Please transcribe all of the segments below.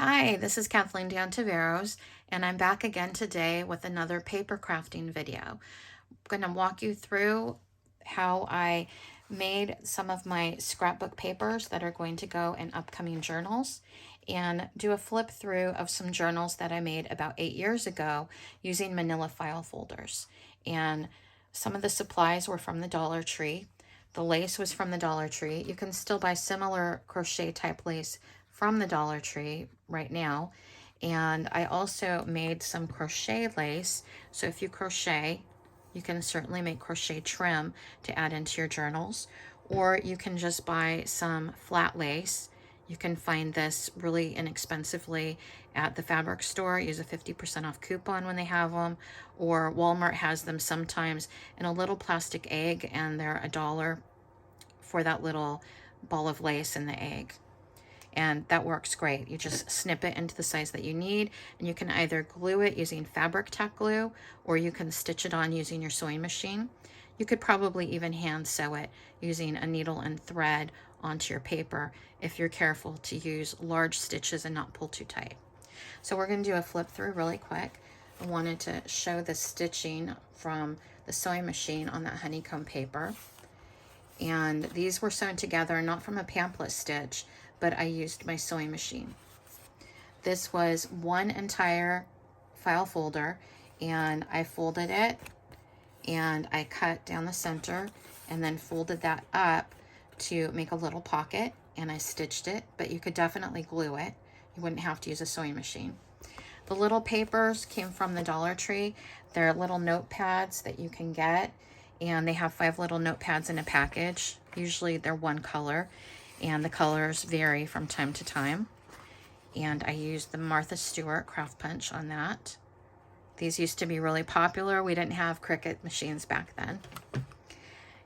Hi, this is Kathleen Dantaveros, and I'm back again today with another paper crafting video. I'm going to walk you through how I made some of my scrapbook papers that are going to go in upcoming journals, and do a flip through of some journals that I made about 8 years ago using manila file folders. And some of the supplies were from the Dollar Tree. The lace was from the Dollar Tree. You can still buy similar crochet type lace from the Dollar Tree right now. And I also made some crochet lace. So if you crochet, you can certainly make crochet trim to add into your journals, or you can just buy some flat lace. You can find this really inexpensively at the fabric store. Use a 50% off coupon when they have them, or Walmart has them sometimes in a little plastic egg, and they're $1 for that little ball of lace in the egg. And that works great. You just snip it into the size that you need, and you can either glue it using fabric tack glue, or you can stitch it on using your sewing machine. You could probably even hand sew it using a needle and thread onto your paper if you're careful to use large stitches and not pull too tight. So we're going to do a flip through really quick. I wanted to show the stitching from the sewing machine on that honeycomb paper. And these were sewn together not from a pamphlet stitch, but I used my sewing machine. This was one entire file folder, and I folded it and I cut down the center and then folded that up to make a little pocket, and I stitched it, but you could definitely glue it. You wouldn't have to use a sewing machine. The little papers came from the Dollar Tree. They're little notepads that you can get, and they have 5 little notepads in a package. Usually they're one color, and the colors vary from time to time. And I used the Martha Stewart Craft Punch on that. These used to be really popular. We didn't have Cricut machines back then.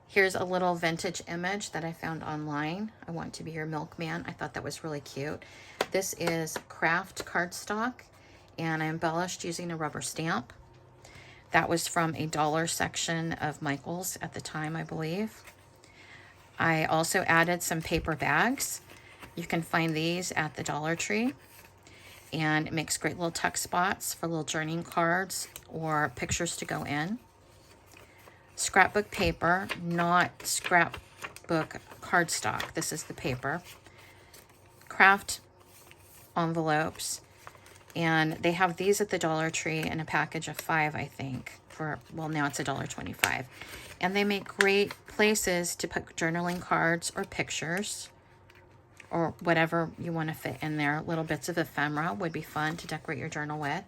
Here's a little vintage image that I found online. I Want to Be Your Milkman. I thought that was really cute. This is craft cardstock, and I embellished using a rubber stamp. That was from a dollar section of Michael's at the time, I believe. I also added some paper bags. You can find these at the Dollar Tree, and it makes great little tuck spots for little journeying cards or pictures to go in. Scrapbook paper, not scrapbook cardstock. This is the paper. Craft envelopes, and they have these at the Dollar Tree in a package of 5, I think, for, well, now it's $1.25. And they make great places to put journaling cards or pictures or whatever you want to fit in there. Little bits of ephemera would be fun to decorate your journal with.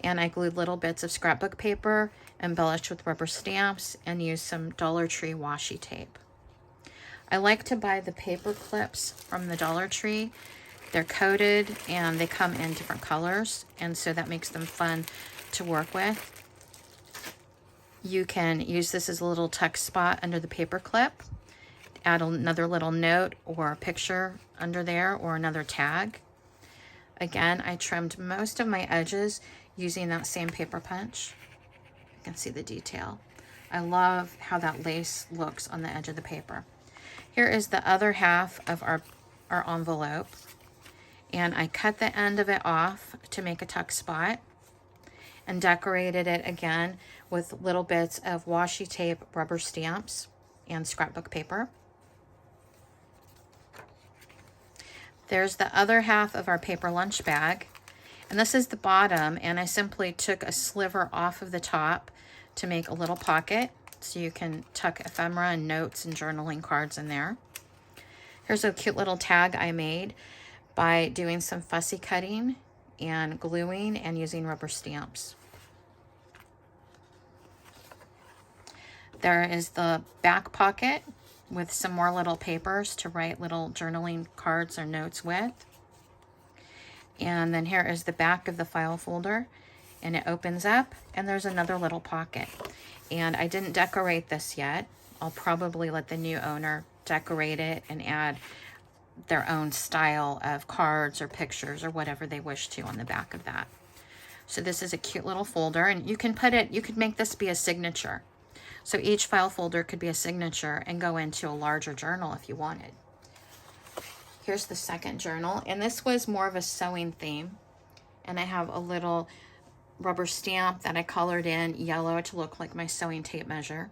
And I glued little bits of scrapbook paper, embellished with rubber stamps, and used some Dollar Tree washi tape. I like to buy the paper clips from the Dollar Tree. They're coated and they come in different colors, and so that makes them fun to work with. You can use this as a little tuck spot under the paper clip, add another little note or picture under there, or another tag. Again, I trimmed most of my edges using that same paper punch. You can see the detail. I love how that lace looks on the edge of the paper. Here is the other half of our envelope, and I cut the end of it off to make a tuck spot and decorated it again with little bits of washi tape, rubber stamps, and scrapbook paper. There's the other half of our paper lunch bag, and this is the bottom, and I simply took a sliver off of the top to make a little pocket so you can tuck ephemera and notes and journaling cards in there. Here's a cute little tag I made by doing some fussy cutting and gluing and using rubber stamps. There is the back pocket with some more little papers to write little journaling cards or notes with. And then here is the back of the file folder, and it opens up, and there's another little pocket. And I didn't decorate this yet. I'll probably let the new owner decorate it and add their own style of cards or pictures or whatever they wish to on the back of that. So this is a cute little folder, and you can make this be a signature. So each file folder could be a signature and go into a larger journal if you wanted. Here's the second journal, and this was more of a sewing theme. And I have a little rubber stamp that I colored in yellow to look like my sewing tape measure,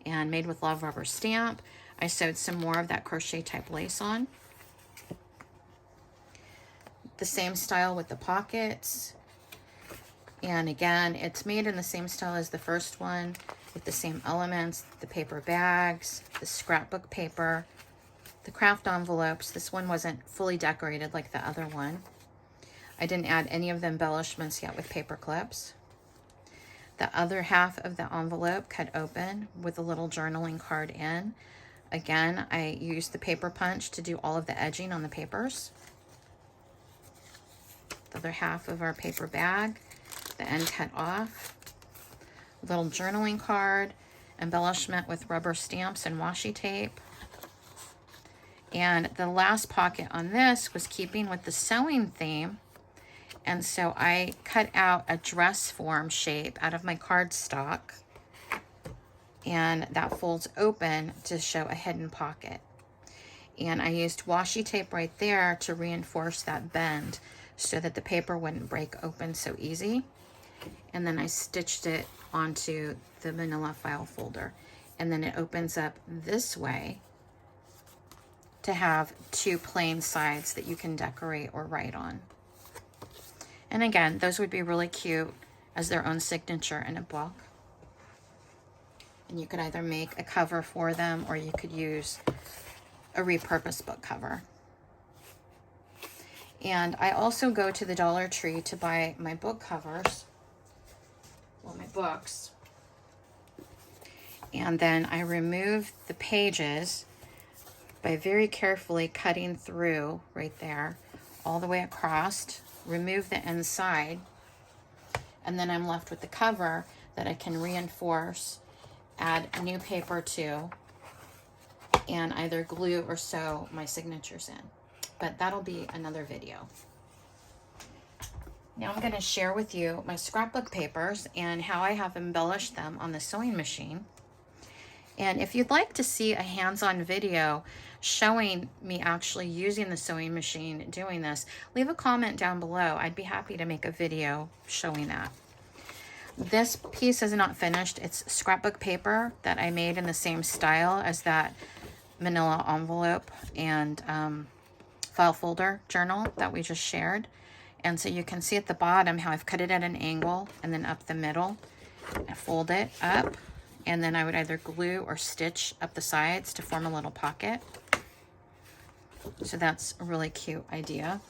and Made with Love rubber stamp. I sewed some more of that crochet type lace on. The same style with the pockets. And again, it's made in the same style as the first one, with the same elements, the paper bags, the scrapbook paper, the craft envelopes. This one wasn't fully decorated like the other one. I didn't add any of the embellishments yet with paper clips. The other half of the envelope cut open with a little journaling card in. Again, I used the paper punch to do all of the edging on the papers. The other half of our paper bag, the end cut off. Little journaling card, embellishment with rubber stamps and washi tape. And the last pocket on this was keeping with the sewing theme. And so I cut out a dress form shape out of my cardstock, and that folds open to show a hidden pocket. And I used washi tape right there to reinforce that bend so that the paper wouldn't break open so easy. And then I stitched it onto the manila file folder. And then it opens up this way to have two plain sides that you can decorate or write on. And again, those would be really cute as their own signature in a book. And you could either make a cover for them, or you could use a repurposed book cover. And I also go to the Dollar Tree to buy my book covers, well, my books. And then I remove the pages by very carefully cutting through right there, all the way across, remove the inside, and then I'm left with the cover that I can reinforce, add new paper to, and either glue or sew my signatures in. But that'll be another video. Now I'm going to share with you my scrapbook papers and how I have embellished them on the sewing machine. And if you'd like to see a hands-on video showing me actually using the sewing machine doing this, leave a comment down below. I'd be happy to make a video showing that. This piece is not finished. It's scrapbook paper that I made in the same style as that manila envelope and file folder journal that we just shared. And so you can see at the bottom how I've cut it at an angle and then up the middle. I fold it up, and then I would either glue or stitch up the sides to form a little pocket. So that's a really cute idea.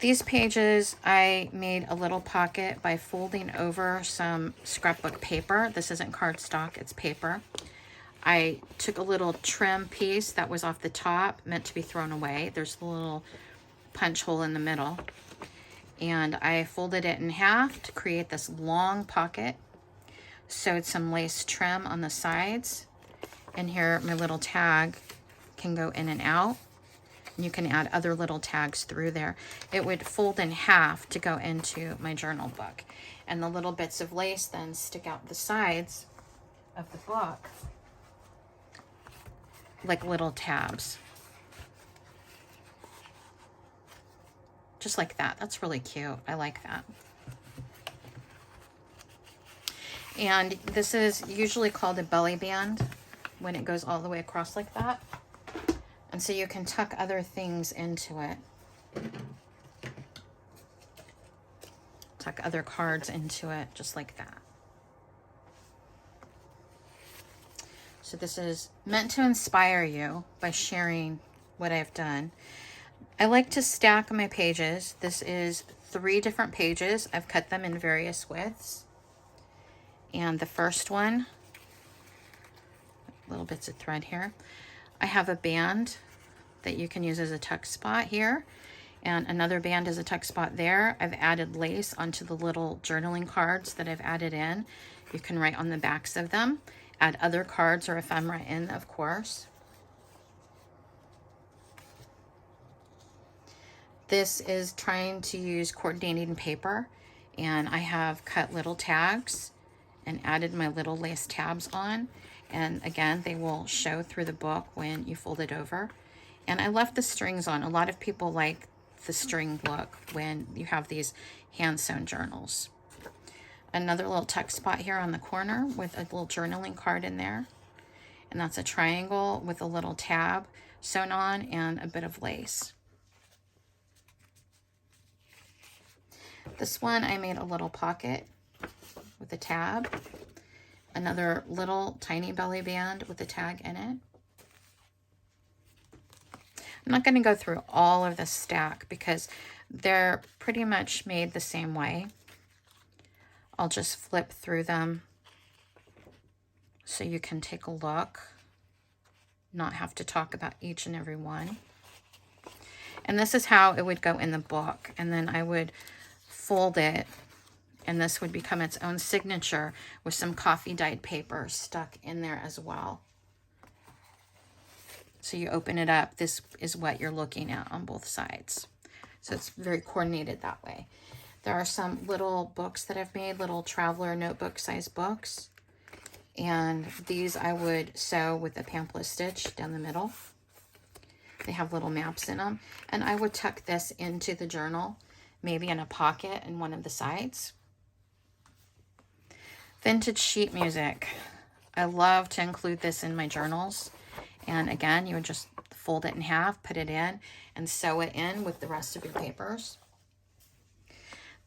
These pages, I made a little pocket by folding over some scrapbook paper. This isn't cardstock, it's paper. I took a little trim piece that was off the top, meant to be thrown away. There's a little punch hole in the middle. And I folded it in half to create this long pocket. Sewed some lace trim on the sides. And here my little tag can go in and out. And you can add other little tags through there. It would fold in half to go into my journal book. And the little bits of lace then stick out the sides of the book like little tabs. Just like that. That's really cute. I like that. And this is usually called a belly band when it goes all the way across like that. And so you can tuck other things into it. Tuck other cards into it, just like that. So this is meant to inspire you by sharing what I've done. I like to stack my pages. This is 3 different pages. I've cut them in various widths. And the first one, little bits of thread here. I have a band that you can use as a tuck spot here. And another band is a tuck spot there. I've added lace onto the little journaling cards that I've added in. You can write on the backs of them. Add other cards or ephemera in, of course. This is trying to use coordinating paper, and I have cut little tags and added my little lace tabs on. And again, they will show through the book when you fold it over. And I left the strings on. A lot of people like the string look when you have these hand-sewn journals. Another little tuck spot here on the corner with a little journaling card in there. And that's a triangle with a little tab sewn on and a bit of lace. This one I made a little pocket with a tab. Another little tiny belly band with a tag in it. I'm not going to go through all of this stack because they're pretty much made the same way. I'll just flip through them so you can take a look, not have to talk about each and every one. And this is how it would go in the book. And then I would fold it, and this would become its own signature with some coffee dyed paper stuck in there as well. So you open it up, this is what you're looking at on both sides. So it's very coordinated that way. There are some little books that I've made, little traveler notebook size books. And these I would sew with a pamphlet stitch down the middle. They have little maps in them. And I would tuck this into the journal, maybe in a pocket in one of the sides. Vintage sheet music. I love to include this in my journals. And again, you would just fold it in half, put it in, and sew it in with the rest of your papers.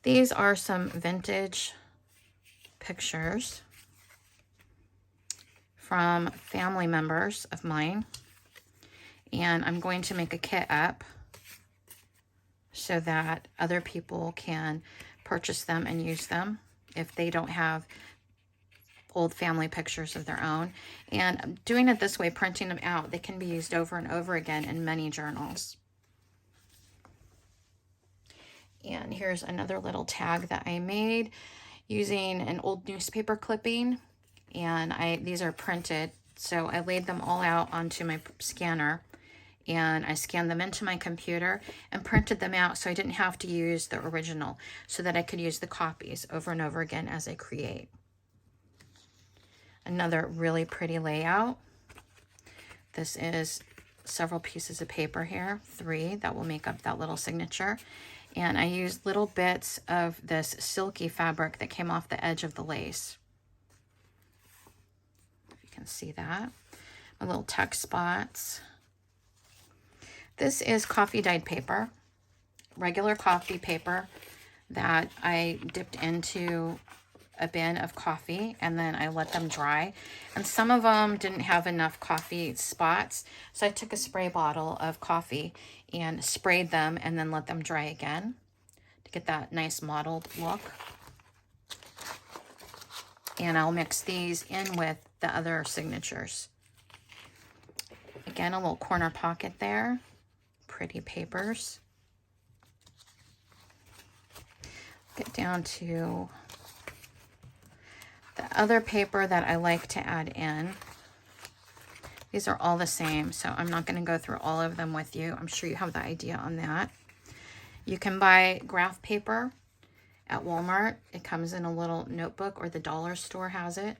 These are some vintage pictures from family members of mine. And I'm going to make a kit up so that other people can purchase them and use them if they don't have old family pictures of their own. And doing it this way, printing them out, they can be used over and over again in many journals. And here's another little tag that I made using an old newspaper clipping. And these are printed, so I laid them all out onto my scanner, and I scanned them into my computer and printed them out so I didn't have to use the original, so that I could use the copies over and over again as I create. Another really pretty layout. This is several pieces of paper here, 3 that will make up that little signature. And I used little bits of this silky fabric that came off the edge of the lace. If you can see that. My little tuck spots. This is coffee dyed paper, regular coffee paper that I dipped into a bin of coffee, and then I let them dry. And some of them didn't have enough coffee spots, so I took a spray bottle of coffee and sprayed them and then let them dry again to get that nice mottled look. And I'll mix these in with the other signatures. Again, a little corner pocket there. Pretty papers. Get down to the other paper that I like to add in. These are all the same, so I'm not going to go through all of them with you. I'm sure you have the idea on that. You can buy graph paper at Walmart. It comes in a little notebook, or the dollar store has it.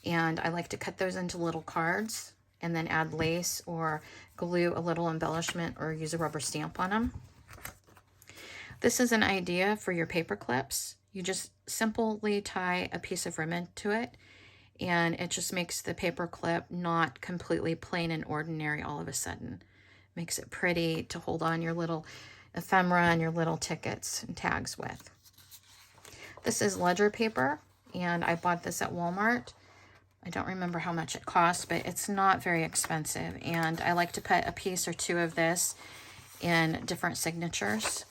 And I like to cut those into little cards and then add lace or glue a little embellishment or use a rubber stamp on them. This is an idea for your paper clips. You just simply tie a piece of ribbon to it, and it just makes the paper clip not completely plain and ordinary all of a sudden. Makes it pretty to hold on your little ephemera and your little tickets and tags with. This is ledger paper, and I bought this at Walmart. I don't remember how much it costs, but it's not very expensive. And I like to put a piece or 2 of this in different signatures.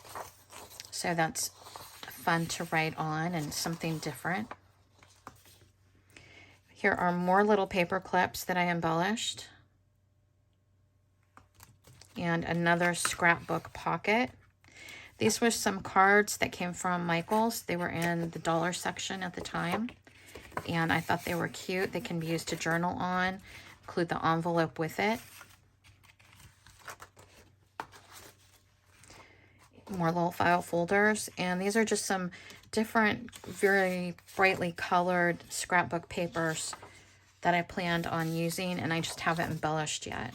So that's fun to write on and something different. Here are more little paper clips that I embellished. And another scrapbook pocket. These were some cards that came from Michael's. They were in the dollar section at the time. And I thought they were cute. They can be used to journal on. Include the envelope with it. More little file folders. And these are just some different, very brightly colored scrapbook papers that I planned on using, and I just haven't embellished yet.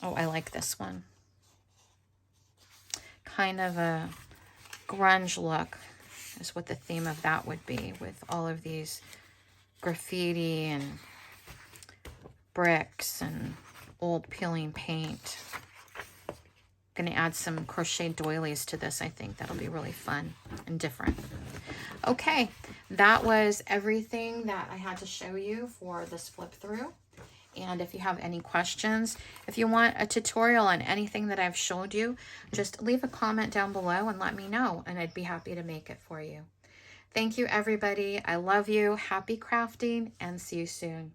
Oh, I like this one. Kind of a grunge look is what the theme of that would be, with all of these graffiti and bricks and old peeling paint. Going to add some crochet doilies to this. I think that'll be really fun and different. Okay, that was everything that I had to show you for this flip through. And if you have any questions, if you want a tutorial on anything that I've showed you, just leave a comment down below and let me know, and I'd be happy to make it for you. Thank you, everybody. I love you. Happy crafting, and see you soon.